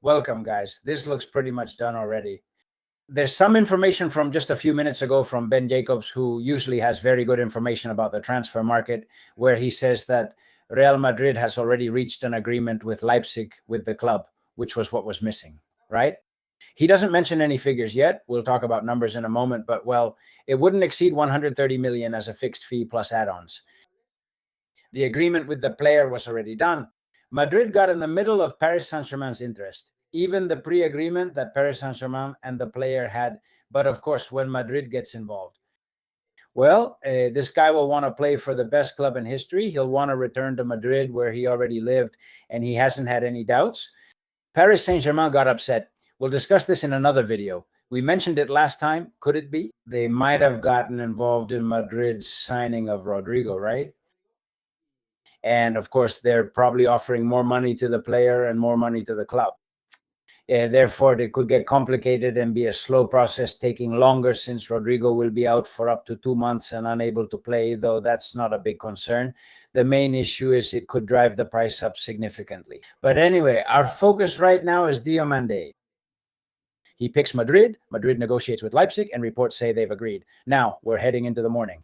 Welcome, guys. This looks pretty much done already. There's some information from just a few minutes ago from Ben Jacobs, who usually has very good information about the transfer market, where he says that Real Madrid has already reached an agreement with Leipzig with the club, which was what was missing, right? He doesn't mention any figures yet. We'll talk about numbers in a moment, but well, it wouldn't exceed 130 million as a fixed fee plus add-ons. The agreement with the player was already done. Madrid got in the middle of Paris Saint-Germain's interest, even the pre-agreement that Paris Saint-Germain and the player had. But of course, when Madrid gets involved, well, this guy will want to play for the best club in history. He'll want to return to Madrid where he already lived, and he hasn't had any doubts. Paris Saint-Germain got upset. We'll discuss this in another video. We mentioned it last time. Could it be? They might have gotten involved in Madrid's signing of Rodrigo, right? And of course, they're probably offering more money to the player and more money to the club. Therefore, it could get complicated and be a slow process, taking longer since Rodrigo will be out for up to 2 months and unable to play, though that's not a big concern. The main issue is it could drive the price up significantly. But anyway, our focus right now is Diomande. He picks Madrid. Madrid negotiates with Leipzig, and reports say they've agreed. Now, we're heading into the morning.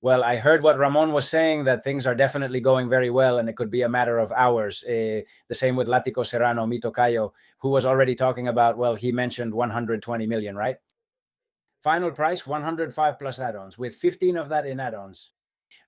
Well, I heard what Ramon was saying, that things are definitely going very well, and it could be a matter of hours. The same with Latico Serrano, Mito Cayo, who was already talking about, well, he mentioned 120 million, right? Final price, 105 plus add-ons, with 15 of that in add-ons.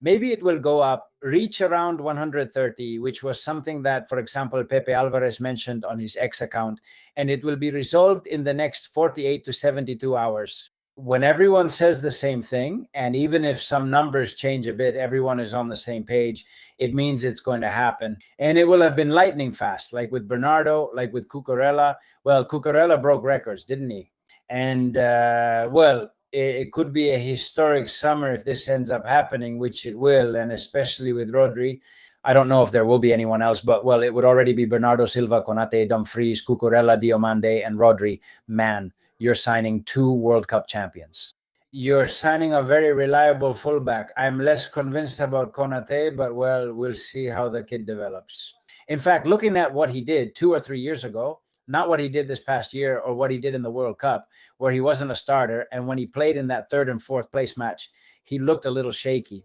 Maybe it will go up, reach around 130, which was something that, for example, Pepe Alvarez mentioned on his X account, and it will be resolved in the next 48 to 72 hours. When everyone says the same thing, and even if some numbers change a bit, everyone is on the same page, it means it's going to happen. And it will have been lightning fast, like with Bernardo, like with Cucurella. Well, Cucurella broke records, didn't he? And, well, it could be a historic summer if this ends up happening, which it will, and especially with Rodri. I don't know if there will be anyone else, but, well, it would already be Bernardo Silva, Konate, Dumfries, Cucurella, Diomande, and Rodri. Man, you're signing 2 World Cup champions. You're signing a very reliable fullback. I'm less convinced about Konate, but, well, we'll see how the kid develops. In fact, looking at what he did 2 or 3 years ago, not what he did this past year or what he did in the World Cup, where he wasn't a starter, and when he played in that 3rd and 4th place match, he looked a little shaky.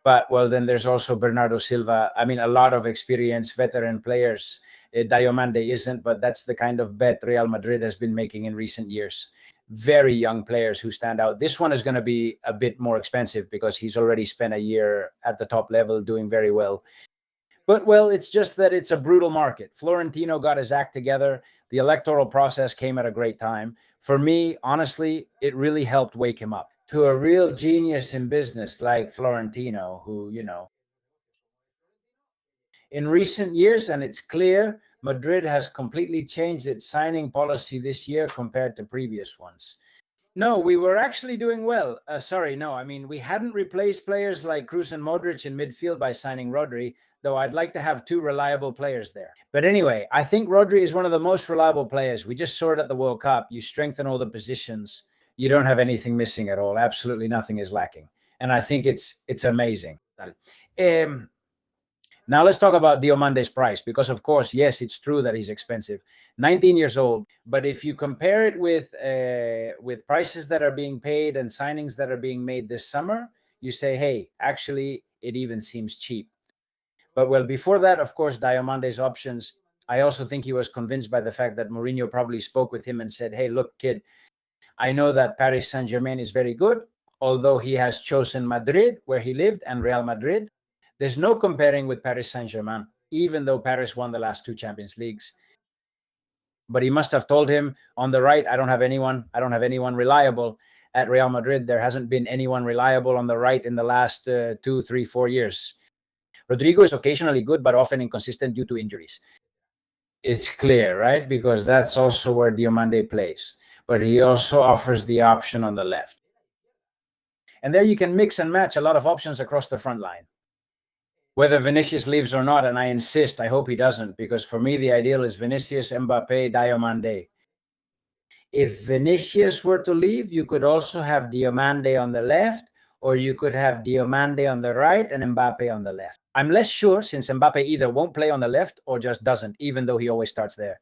But, well, then there's also Bernardo Silva. I mean, a lot of experienced veteran players. Diomande isn't, but that's the kind of bet Real Madrid has been making in recent years. Very young players who stand out. This one is going to be a bit more expensive because he's already spent a year at the top level doing very well. But, well, it's just that it's a brutal market. Florentino got his act together. The electoral process came at a great time. For me, honestly, it really helped wake him up to a real genius in business like Florentino, who, in recent years, and it's clear, Madrid has completely changed its signing policy this year compared to previous ones. No, we were actually doing well. We hadn't replaced players like Kroos and Modric in midfield by signing Rodri, though I'd like to have 2 reliable players there. But anyway, I think Rodri is one of the most reliable players. We just saw it at the World Cup. You strengthen all the positions. You don't have anything missing at all. Absolutely nothing is lacking. And I think it's amazing. Now let's talk about Diomande's price, because of course, yes, it's true that he's expensive. 19 years old, but if you compare it with prices that are being paid and signings that are being made this summer, you say, hey, actually, it even seems cheap. But, well, before that, of course, Diomande's options. I also think he was convinced by the fact that Mourinho probably spoke with him and said, hey, look, kid, I know that Paris Saint-Germain is very good, although he has chosen Madrid, where he lived, and Real Madrid. There's no comparing with Paris Saint-Germain, even though Paris won the last 2 Champions Leagues. But he must have told him, on the right, I don't have anyone reliable. At Real Madrid, there hasn't been anyone reliable on the right in the last 2, 3, 4 years. Rodrigo is occasionally good, but often inconsistent due to injuries. It's clear, right? Because that's also where Diomande plays. But he also offers the option on the left. And there you can mix and match a lot of options across the front line. Whether Vinicius leaves or not, and I insist, I hope he doesn't, because for me, the ideal is Vinicius, Mbappe, Diomande. If Vinicius were to leave, you could also have Diomande on the left, or you could have Diomande on the right and Mbappe on the left. I'm less sure, since Mbappe either won't play on the left or just doesn't, even though he always starts there.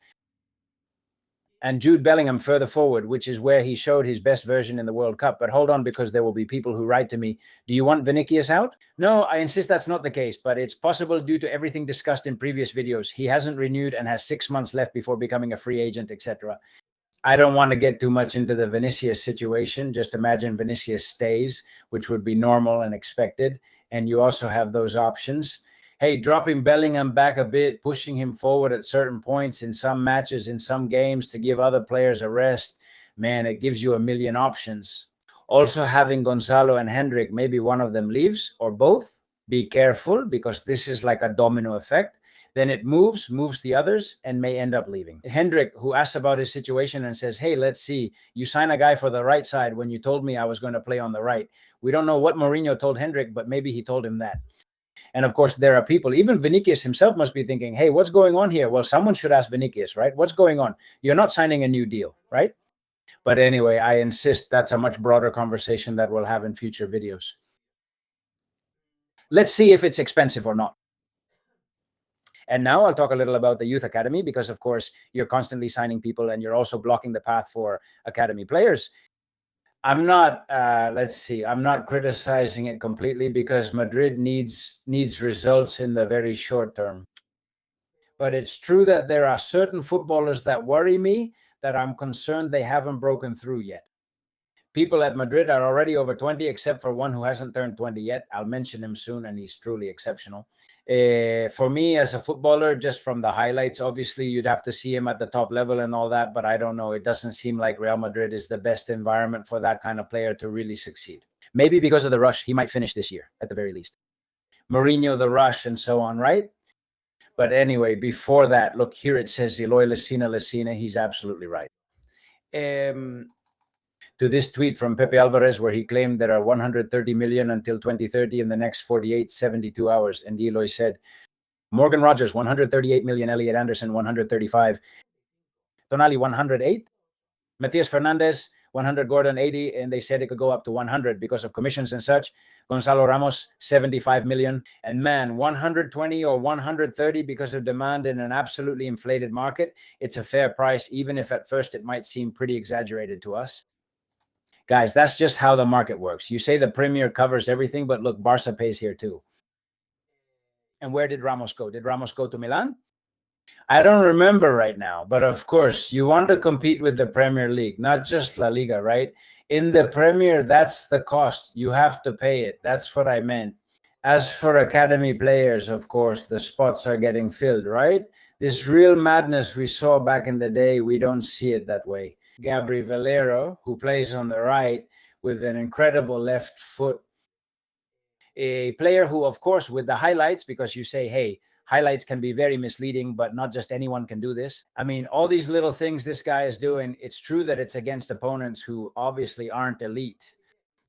and Jude Bellingham further forward, which is where he showed his best version in the World Cup. But hold on, because there will be people who write to me, do you want Vinicius out? No, I insist that's not the case, but it's possible due to everything discussed in previous videos. He hasn't renewed and has 6 months left before becoming a free agent, etc. I don't want to get too much into the Vinicius situation. Just imagine Vinicius stays, which would be normal and expected. And you also have those options. Hey, dropping Bellingham back a bit, pushing him forward at certain points in some matches, in some games to give other players a rest. Man, it gives you a million options. Also having Gonzalo and Hendrik, maybe one of them leaves or both. Be careful, because this is like a domino effect. Then it moves the others, and may end up leaving. Hendrik, who asks about his situation and says, hey, let's see, you sign a guy for the right side when you told me I was going to play on the right. We don't know what Mourinho told Hendrik, but maybe he told him that. And of course, there are people, even Vinicius himself must be thinking, hey, what's going on here? Well, someone should ask Vinicius, right? What's going on? You're not signing a new deal, right? But anyway, I insist that's a much broader conversation that we'll have in future videos. Let's see if it's expensive or not. And now I'll talk a little about the youth academy, because of course you're constantly signing people and you're also blocking the path for academy players. I'm not, I'm not criticizing it completely, because Madrid needs results in the very short term. But it's true that there are certain footballers that worry me, that I'm concerned they haven't broken through yet. People at Madrid are already over 20, except for one who hasn't turned 20 yet. I'll mention him soon, and he's truly exceptional. For me, as a footballer, just from the highlights, obviously, you'd have to see him at the top level and all that, but I don't know. It doesn't seem like Real Madrid is the best environment for that kind of player to really succeed. Maybe because of the rush, he might finish this year, at the very least. Mourinho, the rush, and so on, right? But anyway, before that, look, here it says Eloy Lacina. He's absolutely right. To this tweet from Pepe Alvarez, where he claimed there are 130 million until 2030 in the next 72 hours. And Eloy said, Morgan Rogers, 138 million, Elliot Anderson, 135, Tonali, 108, Matias Fernandez, 100, Gordon, 80, and they said it could go up to 100 because of commissions and such. Gonzalo Ramos, 75 million. And man, 120 or 130 because of demand in an absolutely inflated market. It's a fair price, even if at first it might seem pretty exaggerated to us. Guys, that's just how the market works. You say the Premier covers everything, but look, Barca pays here too. And where did Ramos go? Did Ramos go to Milan? I don't remember right now, but of course, you want to compete with the Premier League, not just La Liga, right? In the Premier, that's the cost. You have to pay it. That's what I meant. As for academy players, of course, the spots are getting filled, right? This real madness we saw back in the day, we don't see it that way. Gabri Valero, who plays on the right with an incredible left foot. A player who, of course, with the highlights, because you say, hey, highlights can be very misleading, but not just anyone can do this. I mean, all these little things this guy is doing, it's true that it's against opponents who obviously aren't elite.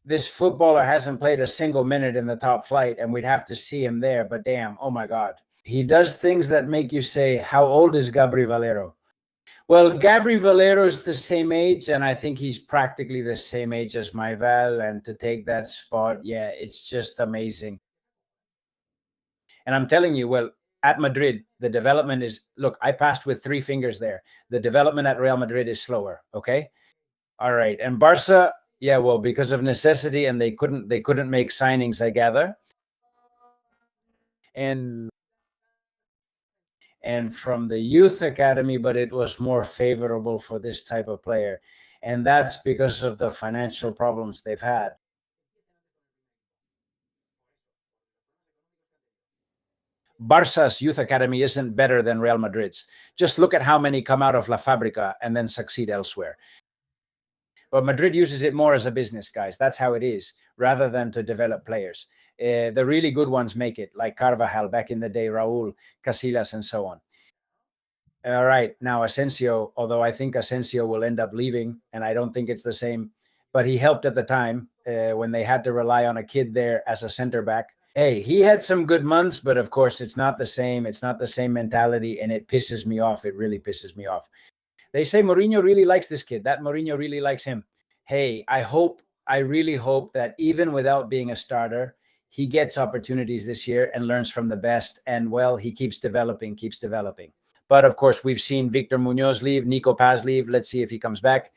This footballer hasn't played a single minute in the top flight, and we'd have to see him there, but damn, oh my God. He does things that make you say, how old is Gabri Valero? Well, Gabri Valero is the same age, and I think he's practically the same age as Val, and to take that spot, yeah, it's just amazing. And I'm telling you, well, at Madrid, the development is, look, I passed with 3 fingers there. The development at Real Madrid is slower, okay? All right, and Barca, yeah, well, because of necessity, and they couldn't make signings, I gather. And from the youth academy, but it was more favorable for this type of player. And that's because of the financial problems they've had. Barca's youth academy isn't better than Real Madrid's. Just look at how many come out of La Fábrica and then succeed elsewhere. But Madrid uses it more as a business, guys. That's how it is, rather than to develop players. The really good ones make it, like Carvajal back in the day, Raúl, Casillas, and so on. All right, now Asensio, although I think Asensio will end up leaving, and I don't think it's the same, but he helped at the time when they had to rely on a kid there as a center back. Hey, he had some good months, but of course it's not the same. It's not the same mentality, and it pisses me off. It really pisses me off. They say Mourinho really likes this kid. That Mourinho really likes him. Hey, I really hope that even without being a starter, he gets opportunities this year and learns from the best. And well, he keeps developing. But of course, we've seen Victor Munoz leave, Nico Paz leave. Let's see if he comes back.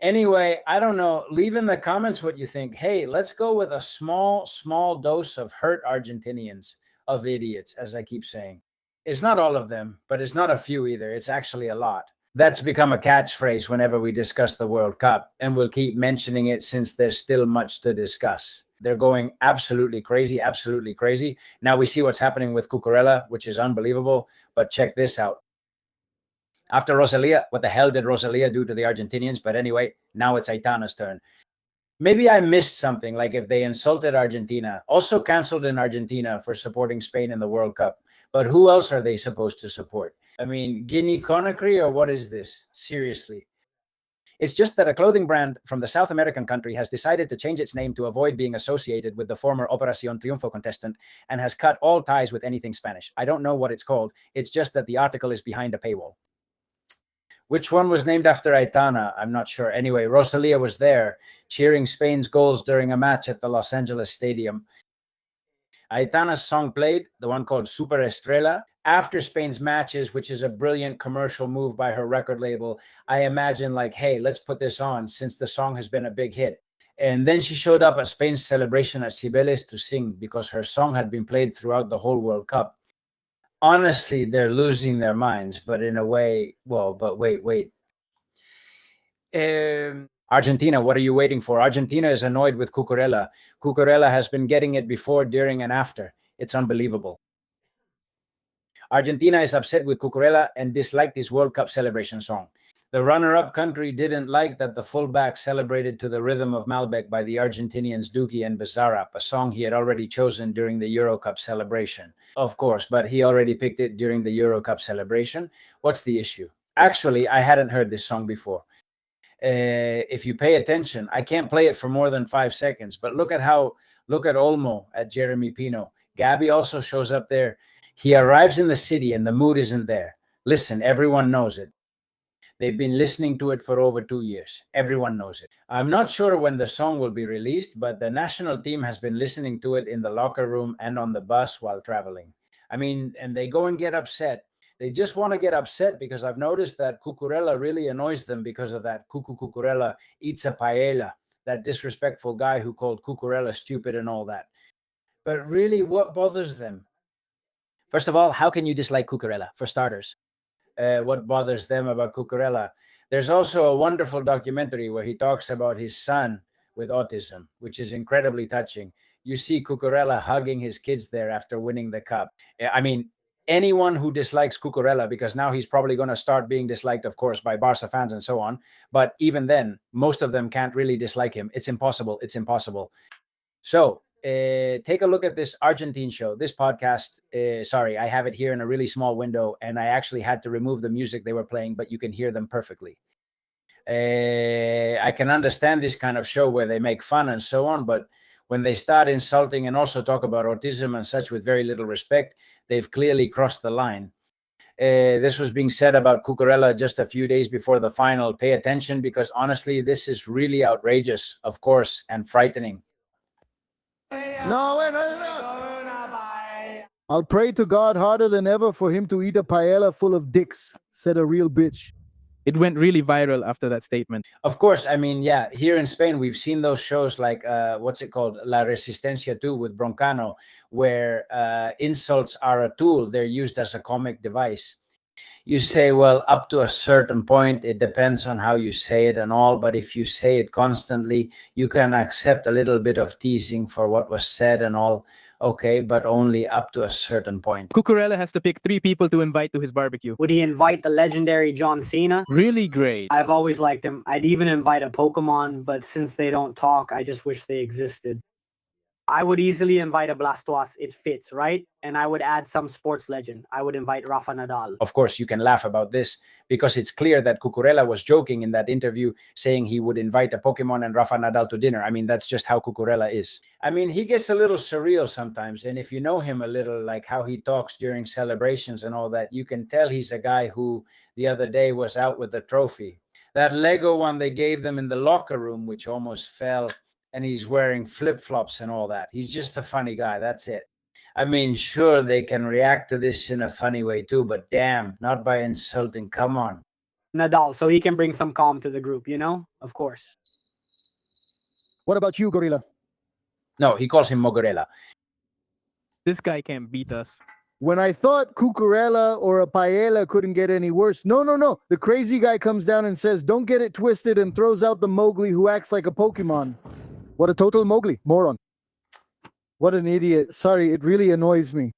Anyway, I don't know. Leave in the comments what you think. Hey, let's go with a small dose of hurt Argentinians, of idiots, as I keep saying. It's not all of them, but it's not a few either. It's actually a lot. That's become a catchphrase whenever we discuss the World Cup, and we'll keep mentioning it since there's still much to discuss. They're going absolutely crazy, absolutely crazy. Now we see what's happening with Cucurella, which is unbelievable, but check this out. After Rosalia, what the hell did Rosalia do to the Argentinians? But anyway, now it's Aitana's turn. Maybe I missed something, like if they insulted Argentina, also canceled in Argentina for supporting Spain in the World Cup. But who else are they supposed to support? I mean, Guinea Conakry, or what is this? Seriously. It's just that a clothing brand from the South American country has decided to change its name to avoid being associated with the former Operación Triunfo contestant and has cut all ties with anything Spanish. I don't know what it's called. It's just that the article is behind a paywall. Which one was named after Aitana? I'm not sure. Anyway, Rosalia was there cheering Spain's goals during a match at the Los Angeles Stadium. Aitana's song played, the one called Super Estrella, after Spain's matches, which is a brilliant commercial move by her record label. I imagine like, hey, let's put this on since the song has been a big hit. And then she showed up at Spain's celebration at Cibeles to sing because her song had been played throughout the whole World Cup. Honestly, they're losing their minds, but in a way, well, but wait. Argentina, what are you waiting for? Argentina is annoyed with Cucurella. Cucurella has been getting it before, during, and after. It's unbelievable. Argentina is upset with Cucurella and disliked his World Cup celebration song. The runner-up country didn't like that the fullback celebrated to the rhythm of Malbec by the Argentinians Duki and Bizarrap, a song he had already chosen during the Euro Cup celebration. Of course, but he already picked it during the Euro Cup celebration. What's the issue? Actually, I hadn't heard this song before. If you pay attention, I can't play it for more than 5 seconds, but look at Olmo, at Jeremy Pino. Gabri also shows up there. He arrives in the city and the mood isn't there. Listen, everyone knows it. They've been listening to it for over 2 years. Everyone knows it. I'm not sure when the song will be released, but the national team has been listening to it in the locker room and on the bus while traveling. I mean, and they go and get upset. They just want to get upset because I've noticed that Cucurella really annoys them because of that. Cucurella eats a paella, that disrespectful guy who called Cucurella stupid and all that. But really, what bothers them? First of all, how can you dislike Cucurella, for starters? What bothers them about Cucurella? There's also a wonderful documentary where he talks about his son with autism, which is incredibly touching. You see Cucurella hugging his kids there after winning the cup. I mean, anyone who dislikes Cucurella, because now he's probably going to start being disliked, of course, by Barca fans and so on. But even then, most of them can't really dislike him. It's impossible. It's impossible. So take a look at this Argentine show, this podcast. Sorry, I have it here in a really small window, and I actually had to remove the music they were playing, but you can hear them perfectly. I can understand this kind of show where they make fun and so on, but when they start insulting and also talk about autism and such with very little respect, they've clearly crossed the line. This was being said about Cucurella just a few days before the final. Pay attention, because honestly, this is really outrageous, of course, and frightening. No. I'll pray to God harder than ever for him to eat a paella full of dicks, said a real bitch. It went really viral after that statement. Of course, I mean, yeah, here in Spain, we've seen those shows like, what's it called? La Resistencia 2 with Broncano, where insults are a tool. They're used as a comic device. You say, well, up to a certain point, it depends on how you say it and all. But if you say it constantly, you can accept a little bit of teasing for what was said and all. Okay, but only up to a certain point. Cucurella has to pick 3 people to invite to his barbecue. Would he invite the legendary John Cena? Really great. I've always liked him. I'd even invite a Pokemon, but since they don't talk, I just wish they existed. I would easily invite a Blastoise. It fits, right? And I would add some sports legend. I would invite Rafa Nadal. Of course, you can laugh about this because it's clear that Cucurella was joking in that interview, saying he would invite a Pokemon and Rafa Nadal to dinner. I mean, that's just how Cucurella is. I mean, he gets a little surreal sometimes. And if you know him a little, like how he talks during celebrations and all that, you can tell he's a guy who the other day was out with a trophy. That Lego one they gave them in the locker room, which almost fell, and he's wearing flip-flops and all that. He's just a funny guy. That's it. I mean, sure, they can react to this in a funny way too, but damn, not by insulting. Come on. Nadal, so he can bring some calm to the group, you know? Of course. What about you, Gorilla? No, he calls him Mogorella. This guy can't beat us. When I thought Cucurella or a Paella couldn't get any worse, no. The crazy guy comes down and says, don't get it twisted, and throws out the Mowgli who acts like a Pokemon. What a total Mowgli. Moron. What an idiot. Sorry, it really annoys me.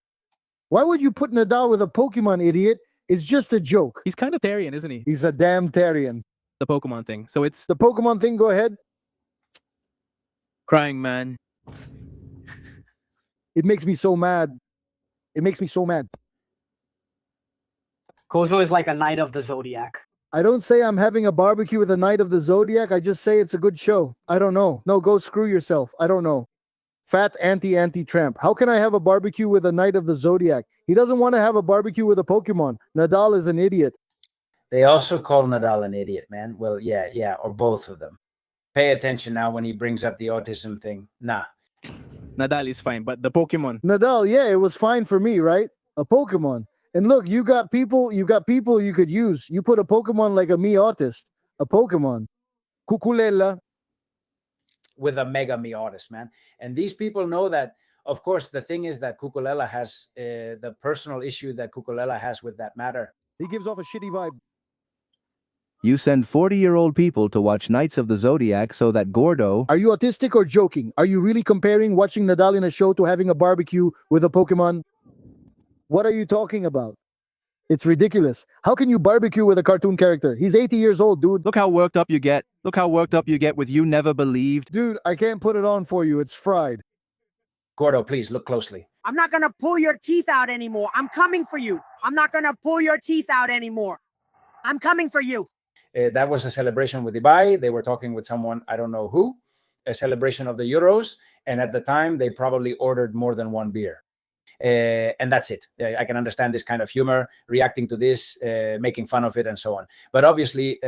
Why would you put Nadal with a Pokemon, idiot? It's just a joke. He's kind of Therian, isn't he? He's a damn Therian. The Pokemon thing. So it's The Pokemon thing, go ahead. crying man. It makes me so mad. It makes me so mad. Kozo is like a knight of the zodiac. I don't say I'm having a barbecue with a Knight of the Zodiac. I just say it's a good show. I don't know. No, go screw yourself. I don't know. Fat anti-tramp. How can I have a barbecue with a Knight of the Zodiac? He doesn't want to have a barbecue with a Pokemon. Nadal is an idiot. They also call Nadal an idiot, man. Well, yeah, or both of them. Pay attention now when he brings up the autism thing. Nah. Nadal is fine, but the Pokemon. Nadal, yeah, it was fine for me, right? A Pokemon. And look, you got people you could use. You put a Pokemon like a me autist. A Pokemon. Cucurella. With a mega Miatis, man. And these people know that, of course, the thing is that Cucurella has the personal issue that Cucurella has with that matter. He gives off a shitty vibe. You send 40-year-old people to watch Knights of the Zodiac so that Gordo... Are you autistic or joking? Are you really comparing watching Nadal in a show to having a barbecue with a Pokemon? What are you talking about? It's ridiculous. How can you barbecue with a cartoon character? He's 80 years old, dude. Look how worked up you get. Look how worked up you get with You Never Believed. Dude, I can't put it on for you. It's fried. Gordo, please look closely. I'm not gonna pull your teeth out anymore. I'm coming for you. I'm not gonna pull your teeth out anymore. I'm coming for you. That was a celebration with Ibai. They were talking with someone, I don't know who, a celebration of the Euros. And at the time, they probably ordered more than one beer. And that's it. I can understand this kind of humor, reacting to this, making fun of it, and so on. But obviously,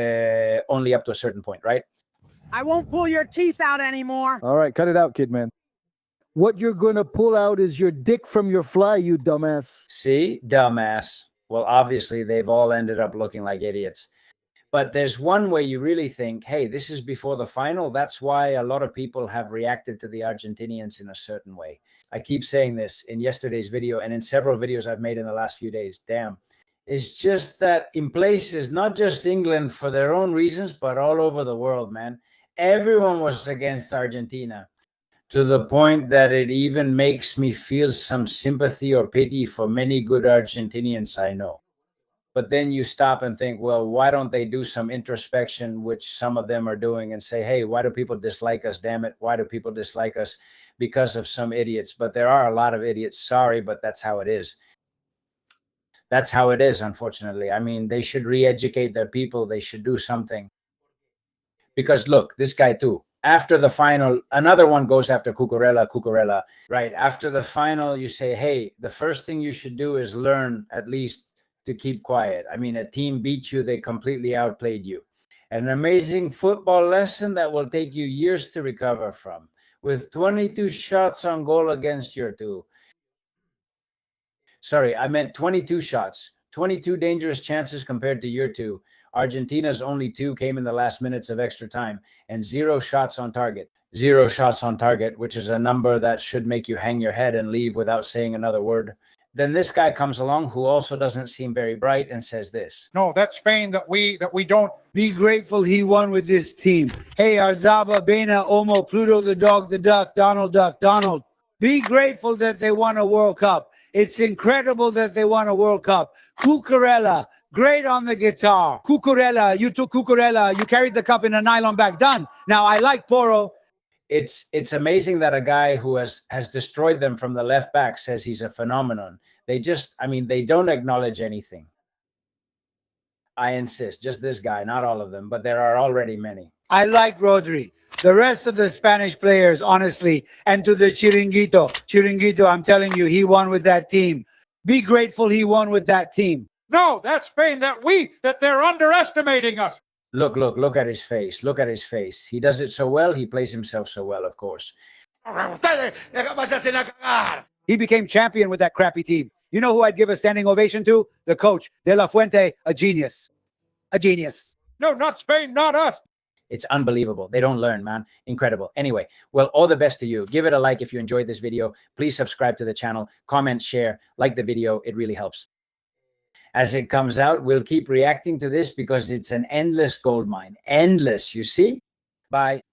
only up to a certain point, right? I won't pull your teeth out anymore. All right, cut it out, kid, man. What you're going to pull out is your dick from your fly, you dumbass. See? Dumbass. Well, obviously, they've all ended up looking like idiots. But there's one way you really think, hey, this is before the final. That's why a lot of people have reacted to the Argentinians in a certain way. I keep saying this in yesterday's video and in several videos I've made in the last few days. Damn. It's just that in places, not just England for their own reasons, but all over the world, man, everyone was against Argentina, to the point that it even makes me feel some sympathy or pity for many good Argentinians I know. But then you stop and think, well, why don't they do some introspection, which some of them are doing, and say, hey, why do people dislike us? Damn it. Why do people dislike us? Because of some idiots. But there are a lot of idiots. Sorry, but that's how it is. That's how it is, unfortunately. I mean, they should re-educate their people. They should do something. Because look, this guy too. After the final, another one goes after Cucurella, right? After the final, you say, hey, the first thing you should do is learn at least to keep quiet. I mean, a team beat you, they completely outplayed you. An amazing football lesson that will take you years to recover from. With 22 shots on goal against your two. Sorry, I meant 22 shots. 22 dangerous chances compared to your two. Argentina's only 2 came in the last minutes of extra time, and 0 shots on target. 0 shots on target, which is a number that should make you hang your head and leave without saying another word. Then this guy comes along who also doesn't seem very bright and says this. No, that's Spain that we don't. Be grateful he won with this team. Hey, Arzaba, Bena, Omo, Pluto, the dog, the duck, Donald Duck, Donald. Be grateful that they won a World Cup. It's incredible that they won a World Cup. Cucurella, great on the guitar. Cucurella, you took Cucurella. You carried the cup in a nylon bag. Done. Now, I like Poro. It's amazing that a guy who has destroyed them from the left back says he's a phenomenon. They don't acknowledge anything. I insist, just this guy, not all of them, but there are already many. I like Rodri. The rest of the Spanish players, honestly, and to the Chiringuito, I'm telling you, he won with that team. Be grateful he won with that team. No, that's Spain that they're underestimating us. Look at his face. Look at his face. He does it so well. He plays himself so well, of course. He became champion with that crappy team. You know who I'd give a standing ovation to? The coach, De La Fuente, a genius. A genius. No, not Spain, not us. It's unbelievable. They don't learn, man. Incredible. Anyway, well, all the best to you. Give it a like if you enjoyed this video. Please subscribe to the channel, comment, share, like the video. It really helps. As it comes out, we'll keep reacting to this because it's an endless gold mine. Endless, you see? Bye.